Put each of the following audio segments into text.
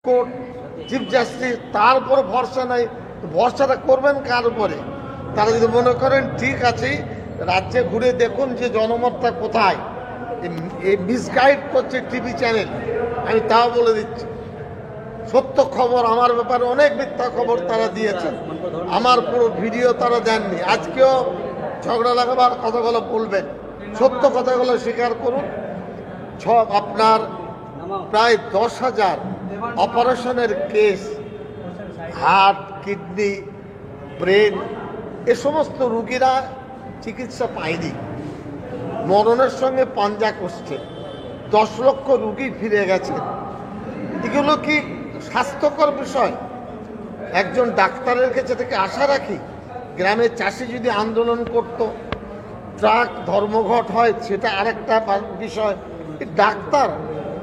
Court, chief justice, তার উপর ভরসা নাই। ভরসাটা করবেন কার উপরে? তারা যদি মনে করেন ঠিক আছে, রাজ্যে ঘুরে দেখুন যে জনমতটা কোথায়। এই মিসগাইড করছে টিভি চ্যানেল, আমি তাও বলে দিচ্ছি। সত্য খবর আমার ব্যাপারে অনেক মিথ্যা খবর তারা দিয়েছেন, আমার পুরো ভিডিও তারা দেননি। আজকেও ঝগড়া লাগাবার কথাগুলো বলবেন, সত্য কথাগুলো স্বীকার করুন। আপনার প্রায় 10,000 অপারেশনের কেস, হার্ট, কিডনি, ব্রেন, এ সমস্ত রুগীরা চিকিৎসা পায়নি, মরণের সঙ্গে পাঞ্জা কষছে। 10 লক্ষ রুগী ফিরে গেছে। এগুলো কি স্বাস্থ্যকর বিষয়? একজন ডাক্তারের কাছে থেকে আশা রাখি। গ্রামের চাষি যদি আন্দোলন করত, ট্রাক ধর্মঘট হয়, সেটা আরেকটা বিষয়। ডাক্তার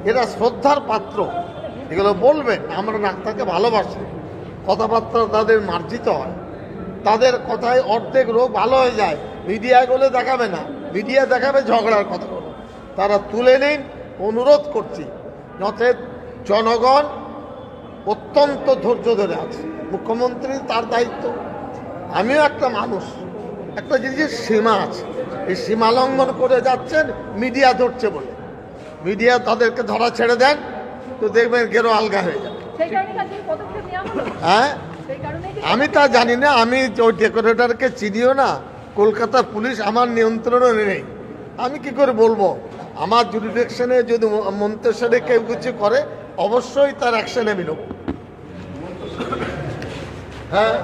এরা শ্রদ্ধার পাত্র, এগুলো বলবেন। আমরা ডাক্তারকে ভালোবাসি, কথাবার্তা তাদের মার্জিত হয়, তাদের কথায় অর্ধেক রোগ ভালো হয়ে যায়। মিডিয়াগুলো দেখাবে না, মিডিয়া দেখাবে ঝগড়ার কথাগুলো। তারা তুলে নিন, অনুরোধ করছি। নচেত জনগণ অত্যন্ত ধৈর্য ধরে আছে। মুখ্যমন্ত্রী তার দায়িত্ব, আমিও একটা মানুষ, একটা জিনিসের সীমা আছে, এই সীমা লঙ্ঘন করে যাচ্ছেন মিডিয়া ধরছে বলে। মিডিয়া তাদেরকে ধরা ছেড়ে দেন তো দেখবেন গেরো আলগা হয়ে যাবে। হ্যাঁ, আমি তা জানি না, আমি ওই ডেকোরেটরকে চিনিও না, কলকাতা পুলিশ আমার নিয়ন্ত্রণও নেই, আমি কি করে বলবো? আমার জুরিডিকশনে যদি মন্তেশ্বরে কেউ কিছু করে অবশ্যই তার অ্যাকশনে নেব। হ্যাঁ।